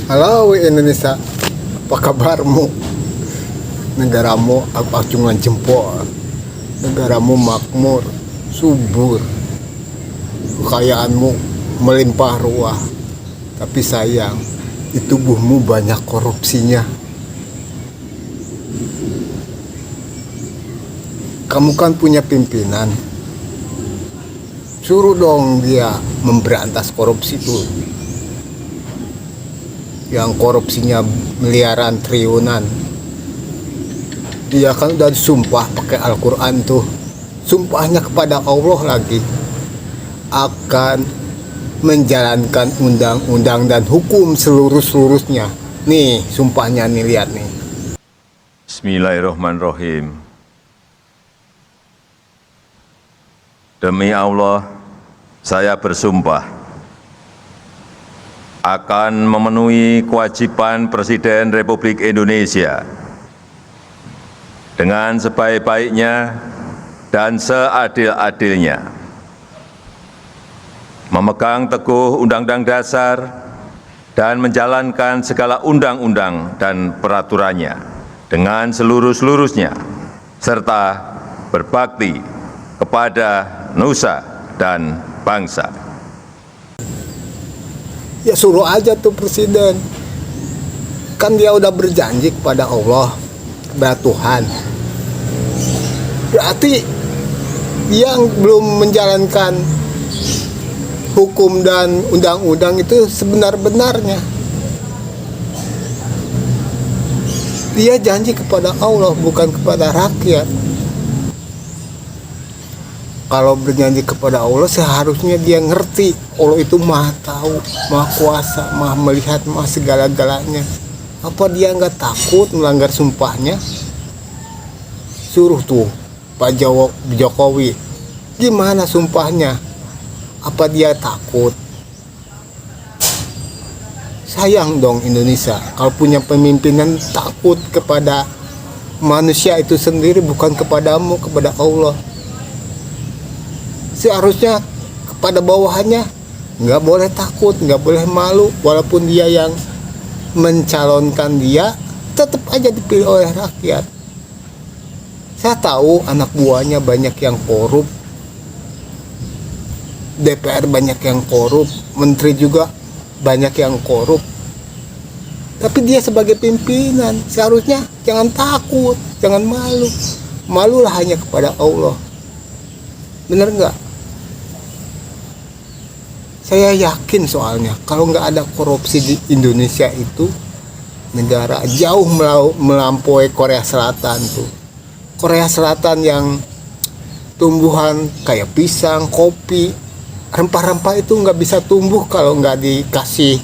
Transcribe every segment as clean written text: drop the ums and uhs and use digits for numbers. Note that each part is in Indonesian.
Halo Indonesia, apa kabarmu? Negaramu acungan jempol. Negaramu makmur, subur. Kekayaanmu melimpah ruah. Tapi sayang, di tubuhmu banyak korupsinya. Kamu kan punya pimpinan. Suruh dong dia memberantas korupsi itu. Yang korupsinya miliaran triliunan. Dia kan udah disumpah pakai Al-Quran tuh. Sumpahnya kepada Allah lagi akan menjalankan undang-undang dan hukum seluruh-seluruhnya. Nih sumpahnya nih, lihat nih. Bismillahirrahmanirrahim. Demi Allah, saya bersumpah akan memenuhi kewajiban Presiden Republik Indonesia dengan sebaik-baiknya dan seadil-adilnya, memegang teguh Undang-Undang Dasar dan menjalankan segala undang-undang dan peraturannya dengan seluruh-seluruhnya, serta berbakti kepada nusa dan bangsa. Ya suruh aja tuh presiden. Kan dia udah berjanji kepada Allah, kepada Tuhan. Berarti yang belum menjalankan hukum dan undang-undang itu sebenar-benarnya. Dia janji kepada Allah, bukan kepada rakyat. Kalau berjanji kepada Allah, seharusnya dia ngerti Allah itu maha tahu, maha kuasa, maha melihat, maha segala-galanya. Apa dia nggak takut melanggar sumpahnya? Suruh tuh Pak Jokowi, gimana sumpahnya? Apa dia takut? Sayang dong Indonesia kalau punya pemimpinan takut kepada manusia itu sendiri, bukan kepadamu, kepada Allah. Seharusnya kepada bawahannya nggak boleh takut, nggak boleh malu. Walaupun dia yang mencalonkan dia, tetap aja dipilih oleh rakyat. Saya tahu anak buahnya banyak yang korup, DPR banyak yang korup, menteri juga banyak yang korup. Tapi dia sebagai pimpinan seharusnya jangan takut, jangan malu. Malulah hanya kepada Allah. Bener nggak? Saya yakin soalnya kalau nggak ada korupsi di Indonesia itu, negara jauh melampaui Korea Selatan tuh. Korea Selatan yang tumbuhan kayak pisang, kopi, rempah-rempah itu nggak bisa tumbuh kalau nggak dikasih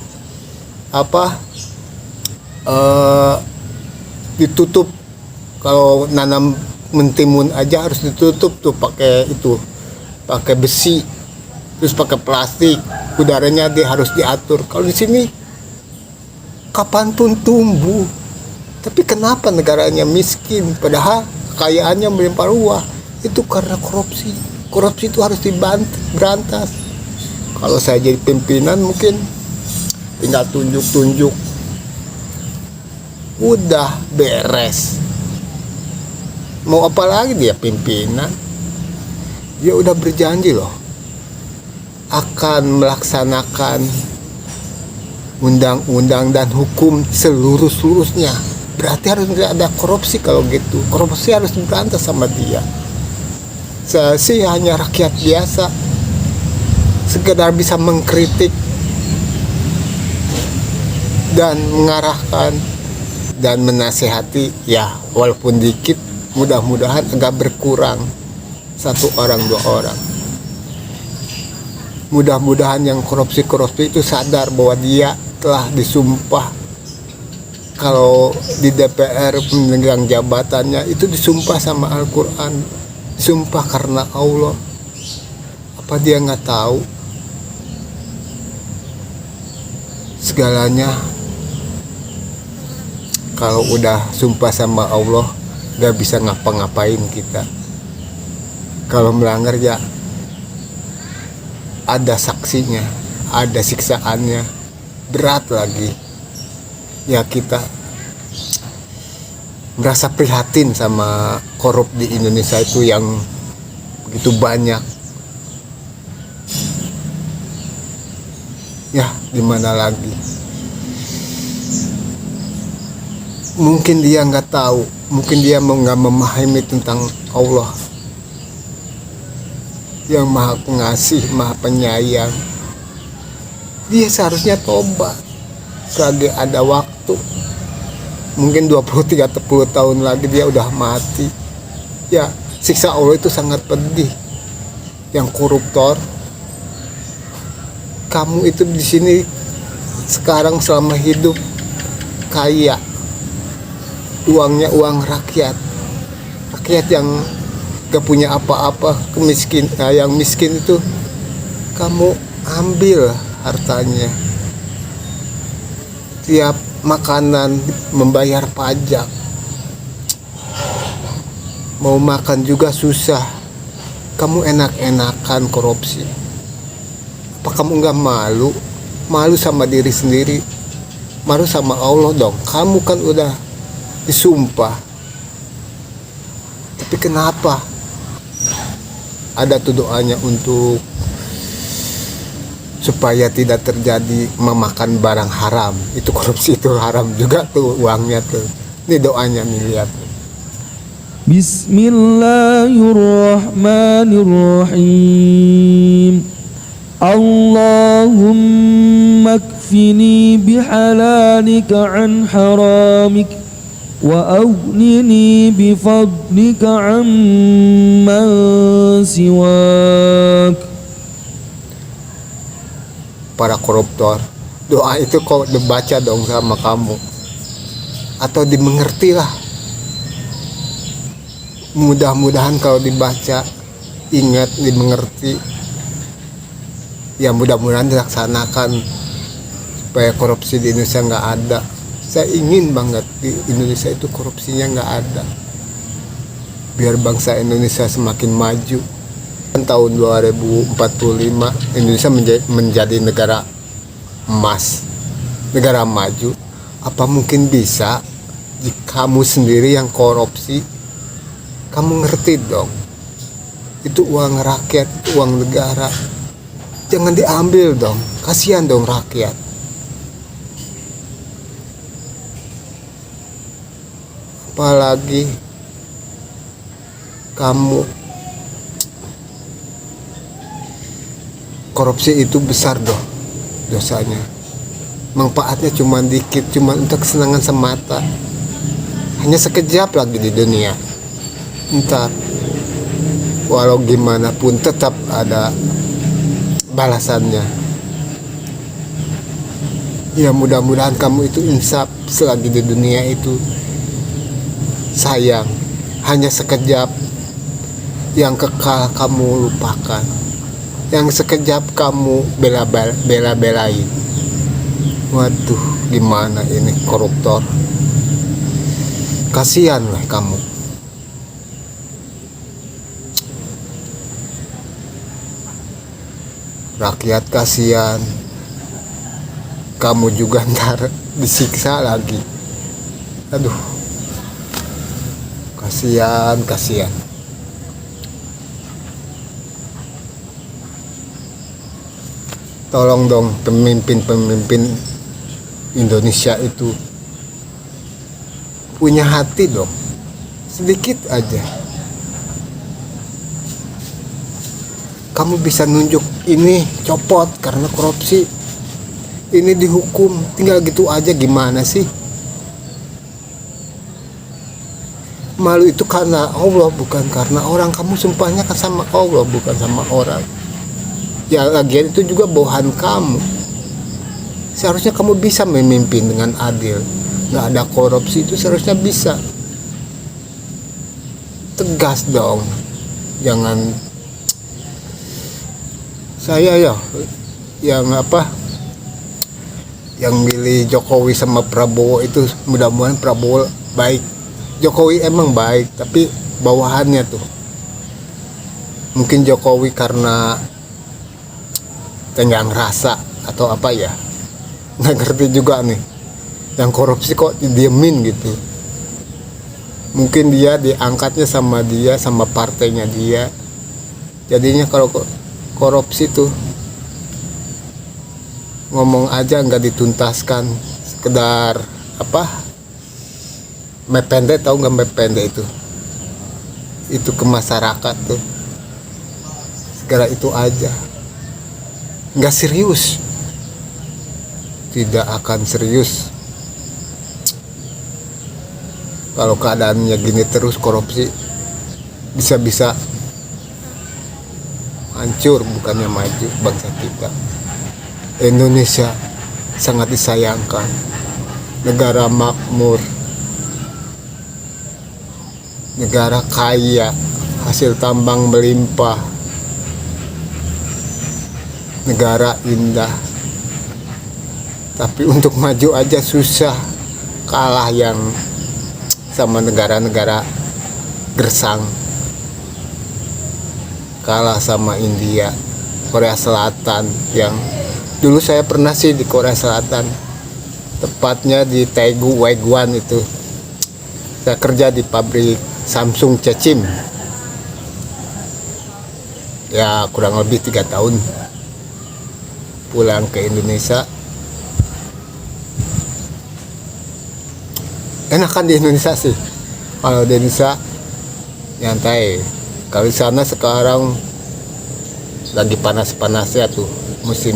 ditutup. Kalau nanam mentimun aja harus ditutup tuh pakai besi, terus pakai plastik, udaranya dia harus diatur. Kalau di sini kapanpun tumbuh. Tapi kenapa negaranya miskin padahal kekayaannya melimpah ruah? Itu karena korupsi. Korupsi itu harus berantas. Kalau saya jadi pimpinan mungkin tinggal tunjuk-tunjuk, udah beres. Mau apa lagi dia pimpinan? Dia udah berjanji loh akan melaksanakan undang-undang dan hukum seluruh-seluruhnya. Berarti harus nggak ada korupsi. Kalau gitu korupsi harus diberantas sama dia. Saya sih hanya rakyat biasa, sekedar bisa mengkritik dan mengarahkan dan menasehati, ya walaupun dikit, mudah-mudahan agak berkurang, satu orang dua orang. Mudah-mudahan yang korupsi itu sadar bahwa dia telah disumpah. Kalau di DPR pemegang jabatannya itu disumpah sama Al-Quran, disumpah karena Allah. Apa dia nggak tahu segalanya? Kalau udah sumpah sama Allah, nggak bisa ngapa-ngapain kita. Kalau melanggar ya ada saksinya, ada siksaannya, berat lagi. ya kita merasa prihatin sama korup di Indonesia itu yang begitu banyak. Ya gimana lagi, mungkin dia nggak tahu, mungkin dia nggak memahami tentang Allah yang maha pengasih, maha penyayang. Dia seharusnya tobat selagi ada waktu. Mungkin 20-30 tahun lagi dia udah mati. Ya siksa Allah itu sangat pedih. Yang koruptor, kamu itu di sini sekarang selama hidup kaya, uangnya uang rakyat yang gak punya apa-apa, yang miskin itu kamu ambil hartanya. Tiap makanan membayar pajak, mau makan juga susah, kamu enak-enakan korupsi. Apa kamu nggak malu sama diri sendiri, malu sama Allah dong? Kamu kan udah disumpah, tapi kenapa ada tuh doanya untuk supaya tidak terjadi memakan barang haram? Itu korupsi, itu haram juga tuh uangnya tuh. Ini doanya nih, lihat. Bismillahirrahmanirrahim. Allahumma kfini bihalalika an haramik wa aghnini bifadlika amman siwak. Para koruptor, doa itu kok dibaca dong sama kamu, atau dimengerti lah. Mudah-mudahan kalau dibaca, ingat, dimengerti, ya mudah-mudahan dilaksanakan supaya korupsi di Indonesia nggak ada. Saya ingin banget di Indonesia itu korupsinya nggak ada, biar bangsa Indonesia semakin maju. Tahun 2045 Indonesia menjadi negara emas, negara maju. Apa mungkin bisa jika kamu sendiri yang korupsi? Kamu ngerti dong, itu uang rakyat, itu uang negara. Jangan diambil dong, kasihan dong rakyat. Apalagi kamu, korupsi itu besar dong dosanya. Manfaatnya cuma dikit, cuma untuk kesenangan semata. Hanya sekejap lagi di dunia. Ntar walau gimana pun tetap ada balasannya. Ya mudah-mudahan kamu itu insaf selagi di dunia itu. Sayang, hanya sekejap, yang kekal kamu lupakan, yang sekejap kamu bela-belain. Waduh, gimana ini koruptor? Kasihan lah kamu. Rakyat kasihan, kamu juga ntar disiksa lagi. Aduh, kasihan. Tolong dong pemimpin Indonesia itu punya hati dong, sedikit aja. Kamu bisa nunjuk ini copot karena korupsi, ini dihukum, tinggal gitu aja. Gimana sih? Malu itu karena Allah, bukan karena orang. Kamu sumpahnya kan sama Allah, bukan sama orang. Ya lagian itu juga bawahan kamu. Seharusnya kamu bisa memimpin dengan adil, nggak ada korupsi, itu seharusnya bisa. Tegas dong, jangan. Saya yang milih Jokowi sama Prabowo itu, mudah-mudahan Prabowo baik. Jokowi emang baik, tapi bawahannya tuh mungkin Jokowi karena tenggang rasa atau apa ya, nggak ngerti juga nih. Yang korupsi kok didiemin gitu. Mungkin dia diangkatnya sama dia, sama partainya dia. Jadinya kalau korupsi tuh ngomong aja nggak dituntaskan, sekedar apa, mepende, tahu nggak mepende itu ke masyarakat tuh, segala itu aja, nggak serius, tidak akan serius. Kalau keadaannya gini terus, korupsi bisa-bisa hancur, bukannya maju bangsa kita. Indonesia sangat disayangkan, negara makmur, negara kaya, hasil tambang melimpah, negara indah. Tapi untuk maju aja susah, kalah yang sama negara-negara gersang, kalah sama India, Korea Selatan. Yang dulu saya pernah sih di Korea Selatan, tepatnya di Daegu Waiguan itu. Saya kerja di pabrik Samsung Cecim, ya kurang lebih 3 tahun. Pulang ke Indonesia, enakan di Indonesia sih. Kalau di Indonesia nyantai. Kalau di sana sekarang lagi panas-panasnya tuh, musim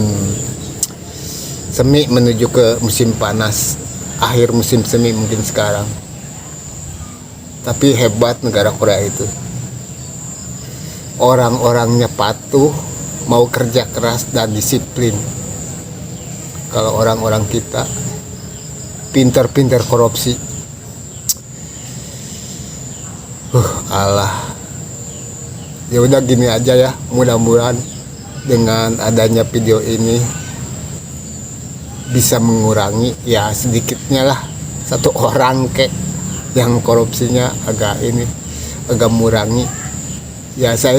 semi menuju ke musim panas, akhir musim semi mungkin sekarang. Tapi hebat negara Korea itu, orang-orangnya patuh, mau kerja keras dan disiplin. Kalau orang-orang kita pintar-pintar korupsi, Allah. Ya udah gini aja ya, mudah-mudahan dengan adanya video ini bisa mengurangi ya sedikitnya lah, 1 orang kek yang korupsinya agak mengurangi. Ya saya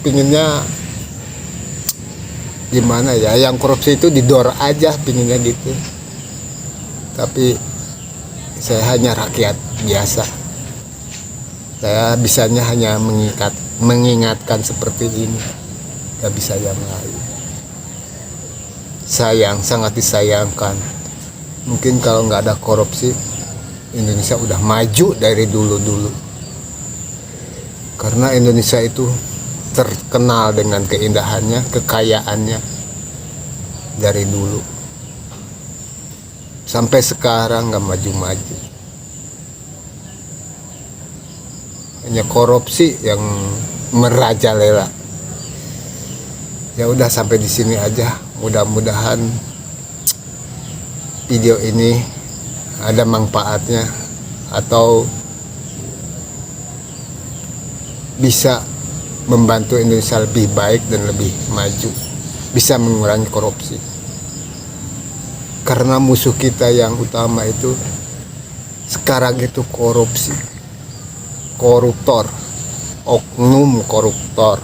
pinginnya gimana ya, yang korupsi itu didor aja, pinginnya gitu. Tapi saya hanya rakyat biasa, saya bisanya hanya mengingatkan seperti ini, gak bisa yang lain. Sayang, sangat disayangkan. Mungkin kalau nggak ada korupsi, Indonesia udah maju dari dulu-dulu. Karena Indonesia itu terkenal dengan keindahannya, kekayaannya dari dulu. Sampai sekarang nggak maju-maju. Hanya korupsi yang merajalela. Ya udah sampai di sini aja. Mudah-mudahan video ini ada manfaatnya atau bisa membantu Indonesia lebih baik dan lebih maju, bisa mengurangi korupsi. Karena musuh kita yang utama itu sekarang itu korupsi, koruptor, oknum koruptor.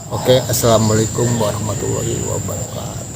Oke, assalamualaikum warahmatullahi wabarakatuh.